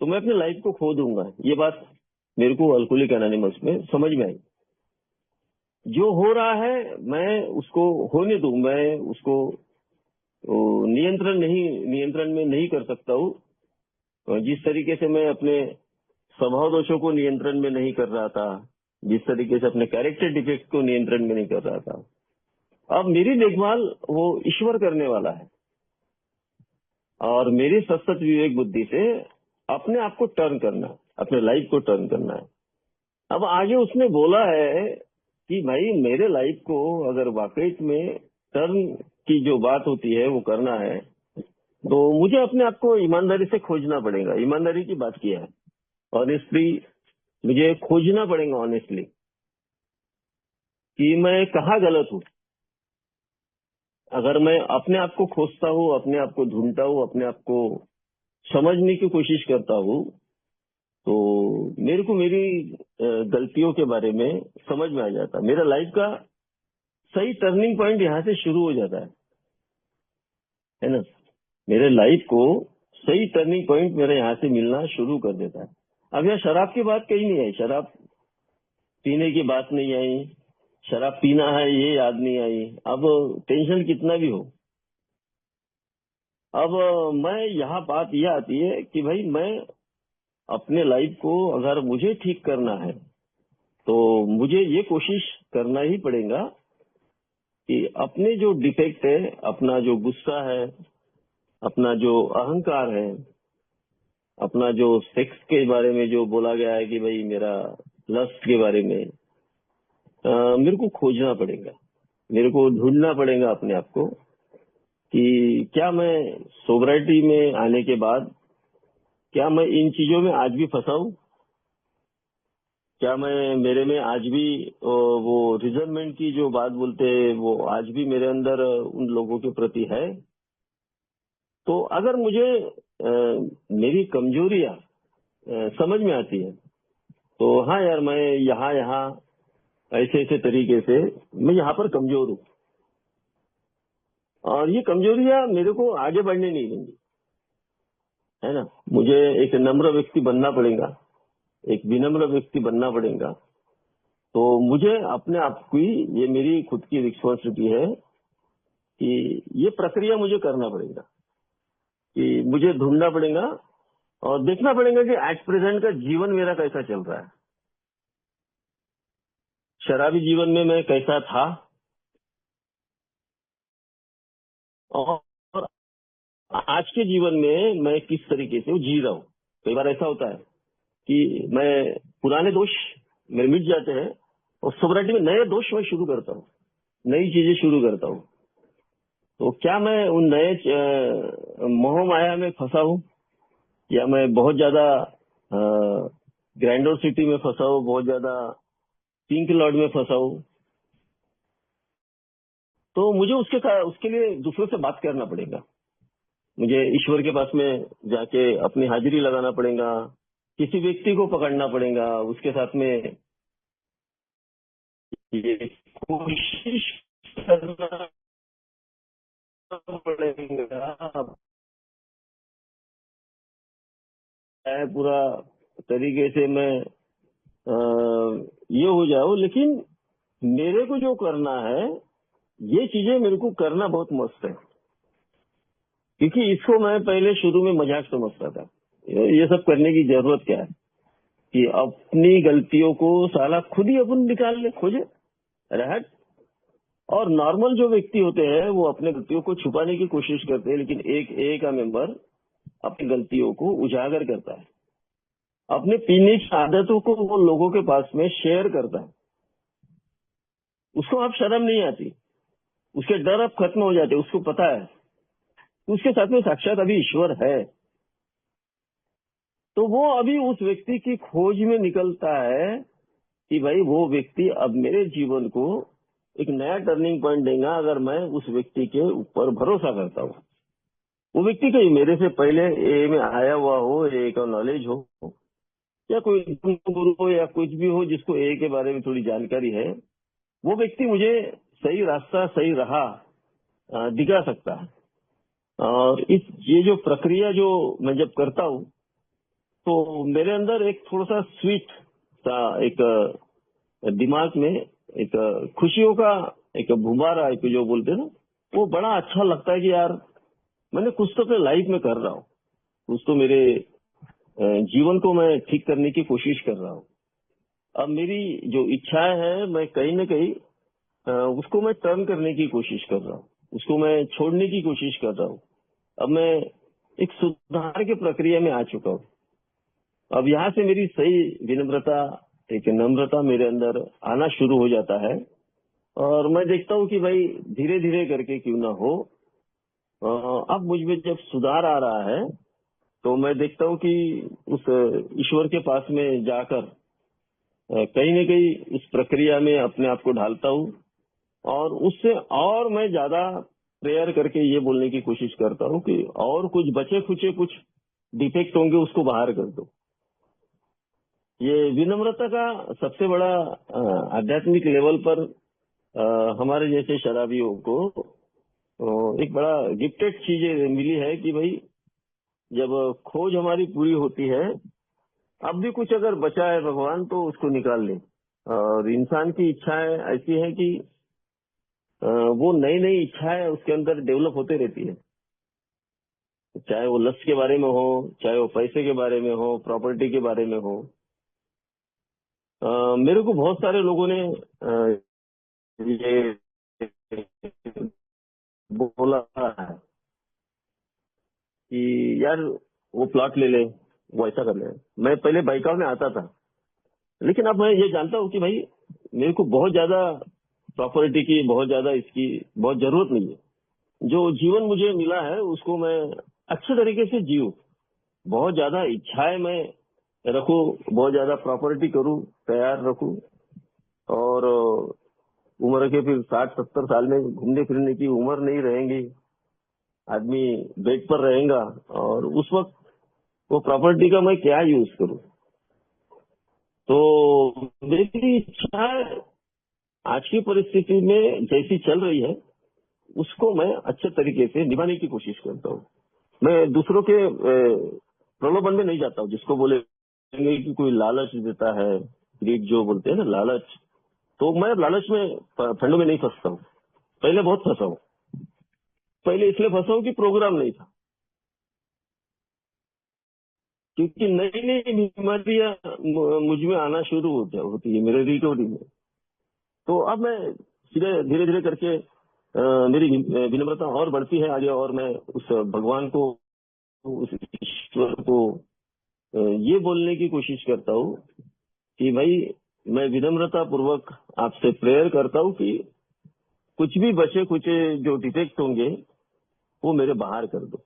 तो मैं अपनी लाइफ को खो दूंगा। ये बात मेरे को अल्कोहलिक एनोनिमस में समझ में आई। जो हो रहा है मैं उसको होने दूं, मैं उसको नियंत्रण में नहीं कर सकता हूँ। जिस तरीके से मैं अपने स्वभाव दोषों को नियंत्रण में नहीं कर रहा था, जिस तरीके से अपने कैरेक्टर डिफेक्ट को नियंत्रण में नहीं कर रहा था, अब मेरी देखभाल वो ईश्वर करने वाला है। और मेरी सतत विवेक बुद्धि से अपने आप को टर्न करना, अपने लाइफ को टर्न करना है। अब आगे उसने बोला है कि भाई मेरे लाइफ को अगर वाकई में टर्न की जो बात होती है वो करना है, तो मुझे अपने आप को ईमानदारी से खोजना पड़ेगा। ईमानदारी की बात किया है, ऑनेस्टली मुझे खोजना पड़ेगा ऑनेस्टली कि मैं कहाँ गलत हूँ। अगर मैं अपने आप को खोजता हूँ, अपने आप को ढूंढता हूँ, अपने आप को समझने की कोशिश करता हूँ, तो मेरे को मेरी गलतियों के बारे में समझ में आ जाता है। मेरा लाइफ का सही टर्निंग पॉइंट यहाँ से शुरू हो जाता है ना। मेरे लाइफ को सही टर्निंग पॉइंट मेरे यहाँ से मिलना शुरू कर देता है। अब यहाँ शराब की बात कहीं नहीं आई, शराब पीने की बात नहीं आई, शराब पीना है ये याद नहीं आई। अब टेंशन कितना भी हो, अब मैं यहाँ बात यह आती है कि भाई मैं अपने लाइफ को अगर मुझे ठीक करना है तो मुझे ये कोशिश करना ही पड़ेगा कि अपने जो डिफेक्ट है, अपना जो गुस्सा है, अपना जो अहंकार है, अपना जो सेक्स के बारे में जो बोला गया है कि भाई मेरा लस्ट के बारे में, मेरे को खोजना पड़ेगा, मेरे को ढूंढना पड़ेगा अपने आप को कि क्या मैं सोबराइटी में आने के बाद क्या मैं इन चीजों में आज भी फंसा हूं, क्या मैं मेरे में आज भी वो रिजर्वमेंट की जो बात बोलते हैं वो आज भी मेरे अंदर उन लोगों के प्रति है। तो अगर मुझे मेरी कमजोरियां समझ में आती है तो हाँ यार, मैं यहाँ यहाँ ऐसे ऐसे तरीके से मैं यहाँ पर कमजोर हूँ और ये कमजोरियां मेरे को आगे बढ़ने नहीं देंगी, है ना। मुझे एक नम्र व्यक्ति बनना पड़ेगा, एक विनम्र व्यक्ति बनना पड़ेगा। तो मुझे अपने आप की, ये मेरी खुद की रिस्पॉन्सिबिलिटी है कि ये प्रक्रिया मुझे करना पड़ेगा, कि मुझे ढूंढना पड़ेगा और देखना पड़ेगा कि एट प्रेजेंट का जीवन मेरा कैसा चल रहा है। शराबी जीवन में मैं कैसा था और आज के जीवन में मैं किस तरीके से जी रहा हूँ। कई बार ऐसा होता है कि मैं पुराने दोष मेरे मिट जाते हैं और सोबराइटी में नए दोष मैं शुरू करता हूँ, नई चीजें शुरू करता हूँ। तो क्या मैं उन नए मोह माया में फंसा हूँ, या मैं बहुत ज्यादा ग्रैंडोर सिटी में फंसा हूँ, बहुत ज्यादा पिंक लॉर्ड में फंसा हूँ। तो मुझे उसके लिए दूसरों से बात करना पड़ेगा, मुझे ईश्वर के पास में जाके अपनी हाजिरी लगाना पड़ेगा, किसी व्यक्ति को पकड़ना पड़ेगा, उसके साथ में ये कोशिश करना पड़ेगा पूरा तरीके से मैं ये हो जाऊं। लेकिन मेरे को जो करना है, ये चीजें मेरे को करना बहुत मस्त है, क्योंकि इसको मैं पहले शुरू में मजाक समझता था। ये सब करने की जरूरत क्या है कि अपनी गलतियों को साला खुद ही अपन निकाल ले, खोजे रहट। और नॉर्मल जो व्यक्ति होते हैं वो अपने गलतियों को छुपाने की कोशिश करते हैं, लेकिन एक ए का मेंबर अपनी गलतियों को उजागर करता है, अपने पीने की आदतों को वो लोगों के पास में शेयर करता है। उसको अब शर्म नहीं आती, उसके डर अब खत्म हो जाते, उसको पता है उसके साथ में साक्षात अभी ईश्वर है। तो वो अभी उस व्यक्ति की खोज में निकलता है कि भाई वो व्यक्ति अब मेरे जीवन को एक नया टर्निंग पॉइंट देगा अगर मैं उस व्यक्ति के ऊपर भरोसा करता हूँ। वो व्यक्ति कहीं मेरे से पहले ए में आया हुआ हो, ए का नॉलेज हो, या कोई गुरु हो या कुछ भी हो जिसको ए के बारे में थोड़ी जानकारी है, वो व्यक्ति मुझे सही रास्ता, सही राह दिखा सकता है। और ये जो प्रक्रिया जो मैं जब करता हूँ तो मेरे अंदर एक थोड़ा सा स्वीट सा एक दिमाग में एक खुशियों का एक भुमारा, एक जो बोलते हैं ना, वो बड़ा अच्छा लगता है कि यार मैंने कुछ तो अपने लाइफ में कर रहा हूँ, कुछ तो मेरे जीवन को मैं ठीक करने की कोशिश कर रहा हूँ। अब मेरी जो इच्छाएं हैं मैं कहीं न कहीं उसको मैं टर्न करने की कोशिश कर रहा हूँ, उसको मैं छोड़ने की कोशिश कर रहा हूँ। अब मैं एक सुधार की प्रक्रिया में आ चुका हूँ। अब यहाँ से मेरी सही विनम्रता, एक नम्रता मेरे अंदर आना शुरू हो जाता है और मैं देखता हूँ कि भाई धीरे धीरे करके क्यों ना हो, अब मुझ में जब सुधार आ रहा है तो मैं देखता हूँ कि उस ईश्वर के पास में जाकर कहीं न कहीं इस प्रक्रिया में अपने आप को ढालता हूँ और उससे और मैं ज्यादा प्रेयर करके ये बोलने की कोशिश करता हूँ कि और कुछ बचे खुचे कुछ डिफेक्ट होंगे उसको बाहर कर दो। ये विनम्रता का सबसे बड़ा आध्यात्मिक लेवल पर हमारे जैसे शराबियों को एक बड़ा गिफ्टेड चीज मिली है कि भाई जब खोज हमारी पूरी होती है, अब भी कुछ अगर बचा है भगवान तो उसको निकाल ले। और इंसान की इच्छाएं ऐसी है कि वो नई नई इच्छाएं उसके अंदर डेवलप होते रहती है, चाहे वो लस्ट के बारे में हो, चाहे वो पैसे के बारे में हो, प्रॉपर्टी के बारे में हो। मेरे को बहुत सारे लोगों ने ये बोला है कि यार वो प्लॉट ले ले, वो ऐसा कर ले। मैं पहले बाइकाव में आता था, लेकिन अब मैं ये जानता हूँ कि भाई मेरे को बहुत ज्यादा प्रॉपर्टी की, बहुत ज्यादा इसकी बहुत जरूरत नहीं है। जो जीवन मुझे मिला है उसको मैं अच्छे तरीके से जीऊं, बहुत ज्यादा इच्छाएं मैं रखूं, बहुत ज्यादा प्रॉपर्टी करूं, तैयार रखूं। और उम्र के फिर 60-70 साल में घूमने फिरने की उम्र नहीं रहेंगी, आदमी बेड पर रहेगा, और उस वक्त वो प्रॉपर्टी का मैं क्या यूज करूं। तो मेरी इच्छा आज की परिस्थिति में जैसी चल रही है उसको मैं अच्छे तरीके से निभाने की कोशिश करता हूँ। मैं दूसरों के प्रलोभन में नहीं जाता हूँ, जिसको बोलेंगे कि कोई लालच देता है, ग्रीड जो बोलते हैं ना, लालच। तो मैं लालच में, फंडों में नहीं फंसता हूँ। पहले बहुत फंसा हूँ। पहले इसलिए फंसा हूँ कि प्रोग्राम नहीं था, क्योंकि नई नई बीमारियां मुझ में आना शुरू होती है मेरे रिकवरी में। तो अब मैं धीरे धीरे धीरे करके मेरी विनम्रता और बढ़ती है आगे, और मैं उस भगवान को, उस ईश्वर को ये बोलने की कोशिश करता हूँ कि भाई मैं विनम्रता पूर्वक आपसे प्रेयर करता हूँ कि कुछ भी बचे कुचे जो डिफेक्ट होंगे वो मेरे बाहर कर दो।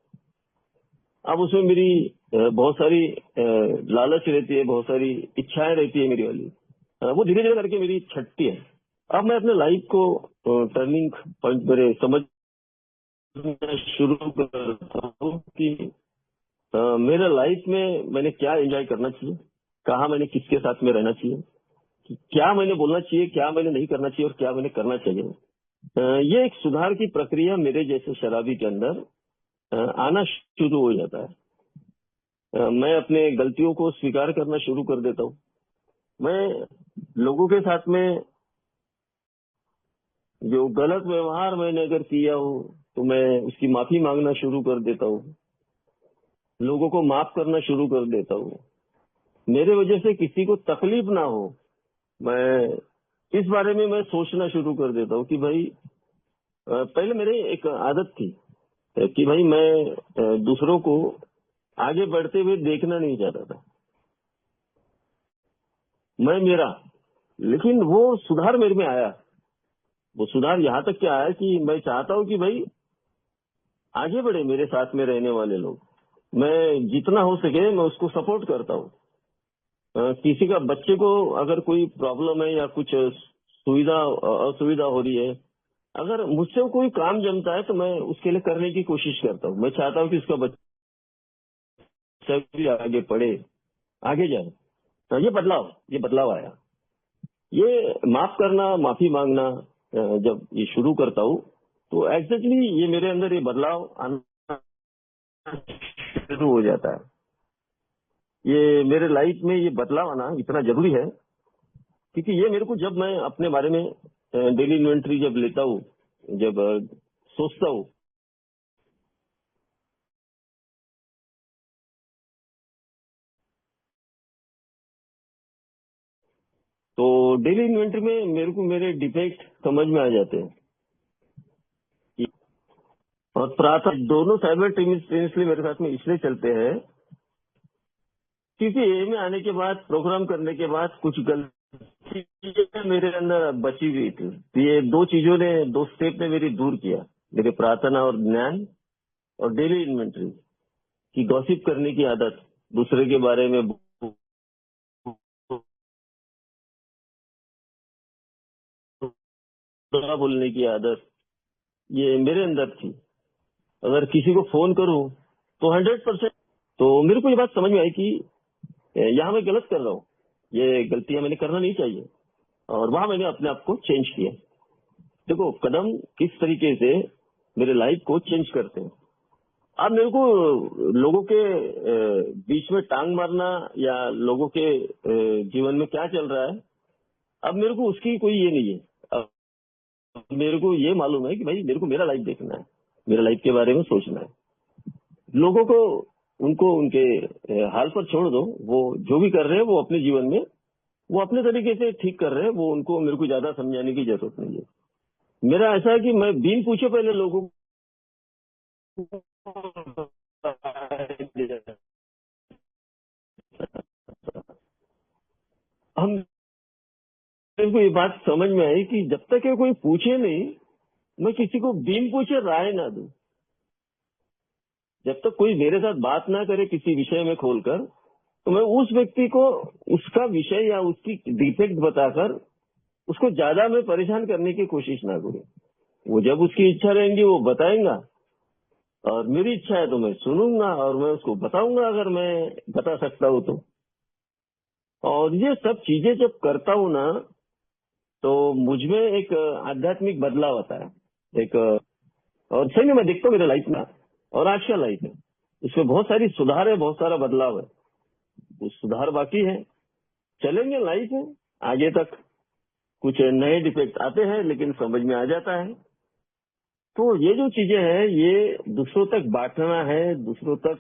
अब उसमें मेरी बहुत सारी लालच रहती है, बहुत सारी इच्छाएं रहती है मेरी वाली, वो धीरे धीरे करके मेरी छटती है। अब मैं अपने लाइफ को टर्निंग पॉइंट मेरे समझना शुरू करता हूँ कि मेरे लाइफ में मैंने क्या एंजॉय करना चाहिए, कहाँ मैंने किसके साथ में रहना चाहिए, क्या मैंने बोलना चाहिए, क्या मैंने नहीं करना चाहिए, और क्या मैंने करना चाहिए। ये एक सुधार की प्रक्रिया मेरे जैसे शराबी के अंदर आना शुरू हो जाता है। मैं अपने गलतियों को स्वीकार करना शुरू कर देता हूँ। मैं लोगों के साथ में जो गलत व्यवहार मैंने अगर किया हो तो मैं उसकी माफी मांगना शुरू कर देता हूँ, लोगों को माफ करना शुरू कर देता हूँ। मेरे वजह से किसी को तकलीफ ना हो, मैं इस बारे में मैं सोचना शुरू कर देता हूँ कि भाई पहले मेरे एक आदत थी कि भाई मैं दूसरों को आगे बढ़ते हुए देखना नहीं चाहता था, मैं मेरा। लेकिन वो सुधार मेरे में आया। वो सुधार यहाँ तक क्या आया कि मैं चाहता हूँ कि भाई आगे बढ़े मेरे साथ में रहने वाले लोग। मैं जितना हो सके मैं उसको सपोर्ट करता हूँ। किसी का बच्चे को अगर कोई प्रॉब्लम है या कुछ सुविधा असुविधा हो रही है, अगर मुझसे कोई काम जमता है तो मैं उसके लिए करने की कोशिश करता हूँ। मैं चाहता हूँ कि उसका बच्चा भी आगे पढ़े, आगे जाए। तो ये बदलाव आया। ये माफ करना, माफी मांगना जब ये शुरू करता हूँ तो एग्जैक्टली ये मेरे अंदर ये बदलाव आना शुरू हो जाता है। ये मेरे लाइफ में ये बदलाव आना इतना जरूरी है, क्योंकि ये मेरे को, जब मैं अपने बारे में डेली इन्वेंट्री जब लेता हूँ, जब सोचता हूँ, तो डेली इन्वेंट्री में मेरे को मेरे डिफेक्ट समझ में आ जाते हैं। और प्रातः दोनों साइमल्टेनियसली मेरे साथ में इसलिए चलते हैं क्योंकि ए में आने के बाद, प्रोग्राम करने के बाद कुछ गलती मेरे अंदर बची हुई थी। तो ये दो चीजों ने, दो स्टेप ने मेरी दूर किया, मेरे प्रार्थना और ज्ञान और डेली इन्वेंट्री की। गॉसिप करने की आदत, दूसरे के बारे में बुरा बोलने की आदत, ये मेरे अंदर थी। अगर किसी को फोन करूं तो 100%, तो मेरे को ये बात समझ में आई कि यहाँ मैं गलत कर रहा हूँ, ये गलतियां मैंने करना नहीं चाहिए। और वहां मैंने अपने आप को चेंज किया। देखो कदम किस तरीके से मेरे लाइफ को चेंज करते हैं। अब मेरे को लोगों के बीच में टांग मारना या लोगों के जीवन में क्या चल रहा है, अब मेरे को उसकी कोई ये नहीं है। अब मेरे को ये मालूम है कि भाई मेरे को मेरा लाइफ देखना है, मेरा लाइफ के बारे में सोचना है। लोगों को उनको उनके हाल पर छोड़ दो, वो जो भी कर रहे हैं वो अपने जीवन में वो अपने तरीके से ठीक कर रहे हैं, वो उनको मेरे को ज्यादा समझाने की जरूरत नहीं है। मेरा ऐसा है कि मैं बिन पूछे पहले लोगों को हम मेरे को ये बात समझ में आई कि जब तक ये कोई पूछे नहीं, मैं किसी को बिन पूछे राय ना दूं। जब तक कोई मेरे साथ बात ना करे किसी विषय में खोलकर, तो मैं उस व्यक्ति को उसका विषय या उसकी डिफेक्ट बताकर उसको ज्यादा मैं परेशान करने की कोशिश ना करूं। वो जब उसकी इच्छा रहेंगी वो बताएगा, और मेरी इच्छा है तो मैं सुनूंगा और मैं उसको बताऊंगा अगर मैं बता सकता हूं तो। और ये सब चीजें जब करता हूं ना, तो मुझमें एक आध्यात्मिक बदलाव आता है। एक और सही में मैं देखता हूँ मेरे लाइफ में और आज का लाइफ में इसमें बहुत सारी सुधार है, बहुत सारा बदलाव है। वो सुधार बाकी है, चलेंगे लाइफ में आगे तक। कुछ नए डिफेक्ट आते हैं लेकिन समझ में आ जाता है। तो ये जो चीजें हैं ये दूसरों तक बांटना है, दूसरों तक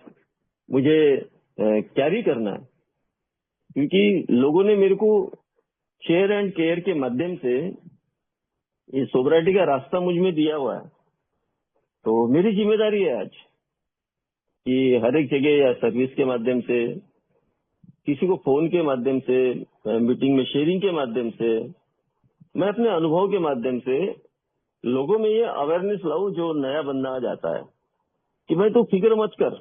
मुझे कैरी करना है, क्योंकि लोगों ने मेरे को शेयर एंड केयर के माध्यम से ये सोबराइटी का रास्ता मुझ में दिया हुआ है। तो मेरी जिम्मेदारी है आज कि हर एक जगह या सर्विस के माध्यम से, किसी को फोन के माध्यम से, मीटिंग में शेयरिंग के माध्यम से, मैं अपने अनुभव के माध्यम से लोगों में ये अवेयरनेस लाऊं जो नया बंदा आ जाता है कि भाई तू फिक्र मत कर,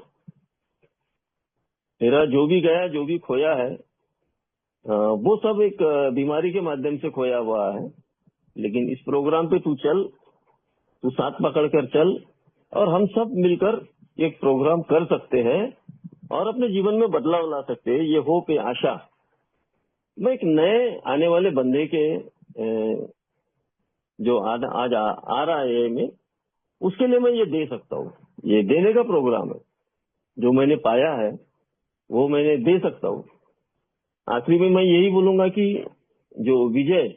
तेरा जो भी गया जो भी खोया है वो सब एक बीमारी के माध्यम से खोया हुआ है, लेकिन इस प्रोग्राम पे तू चल, तू साथ पकड़ कर चल और हम सब मिलकर एक प्रोग्राम कर सकते हैं और अपने जीवन में बदलाव ला सकते हैं। ये होप है, आशा मैं एक नए आने वाले बंदे के जो आज आ रहा है में, उसके लिए मैं ये दे सकता हूँ। ये देने का प्रोग्राम है, जो मैंने पाया है वो मैंने दे सकता हूँ। आखिरी में मैं यही बोलूंगा कि जो विजय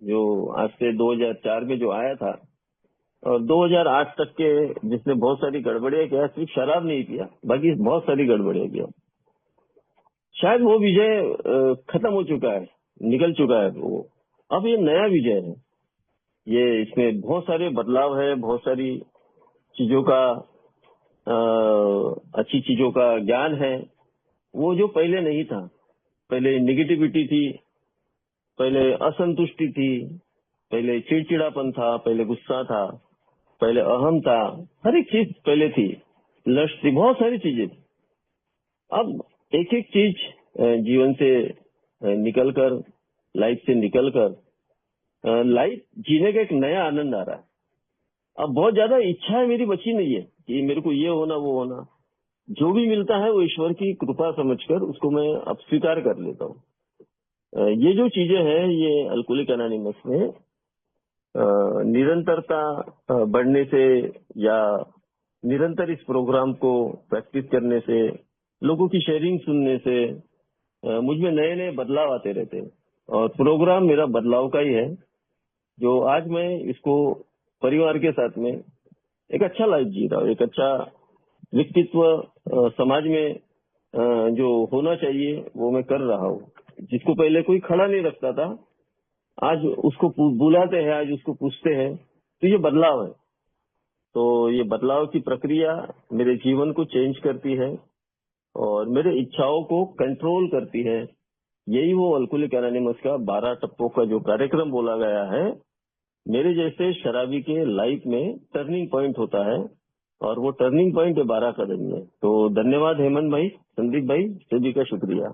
जो आज से 2004 में जो आया था और 2008 तक के जिसने बहुत सारी गड़बड़ियां किया, सिर्फ शराब नहीं किया, बाकी बहुत सारी गड़बड़ियां किया, शायद वो विजय खत्म हो चुका है, निकल चुका है वो। अब ये नया विजय है, ये इसमें बहुत सारे बदलाव है, बहुत सारी चीजों का अच्छी चीजों का ज्ञान है, वो जो पहले नहीं था। पहले निगेटिविटी थी, पहले असंतुष्टि थी, पहले चिड़चिड़ापन था, पहले गुस्सा था, पहले अहम था, हर एक चीज पहले थी, लस्ट थी, बहुत सारी चीजें थी। अब एक एक चीज जीवन से निकलकर, लाइफ से निकलकर लाइफ जीने का एक नया आनंद आ रहा है। अब बहुत ज्यादा इच्छाएं मेरी बची नहीं है कि मेरे को ये होना वो होना। जो भी मिलता है वो ईश्वर की कृपा समझकर उसको मैं अब स्वीकार कर लेता हूँ। ये जो चीजें हैं ये अल्कोहलिक एनोनिमस में निरंतरता बढ़ने से या निरंतर इस प्रोग्राम को प्रैक्टिस करने से, लोगों की शेयरिंग सुनने से मुझ में नए नए बदलाव आते रहते हैं। और प्रोग्राम मेरा बदलाव का ही है, जो आज मैं इसको परिवार के साथ में एक अच्छा लाइफ जी रहा हूँ, एक अच्छा व्यक्तित्व समाज में जो होना चाहिए वो मैं कर रहा हूँ। जिसको पहले कोई खड़ा नहीं रखता था, आज उसको बुलाते हैं, आज उसको पूछते हैं, तो ये बदलाव है। तो ये बदलाव की प्रक्रिया मेरे जीवन को चेंज करती है और मेरे इच्छाओं को कंट्रोल करती है। यही वो अल्कोहलिक एनोनिमस का 12 टप्पों का जो कार्यक्रम बोला गया है, मेरे जैसे शराबी के लाइफ में टर्निंग पॉइंट होता है और वो टर्निंग पॉइंट 12 कदम है। तो धन्यवाद हेमंत भाई, संदीप भाई, सभी का शुक्रिया।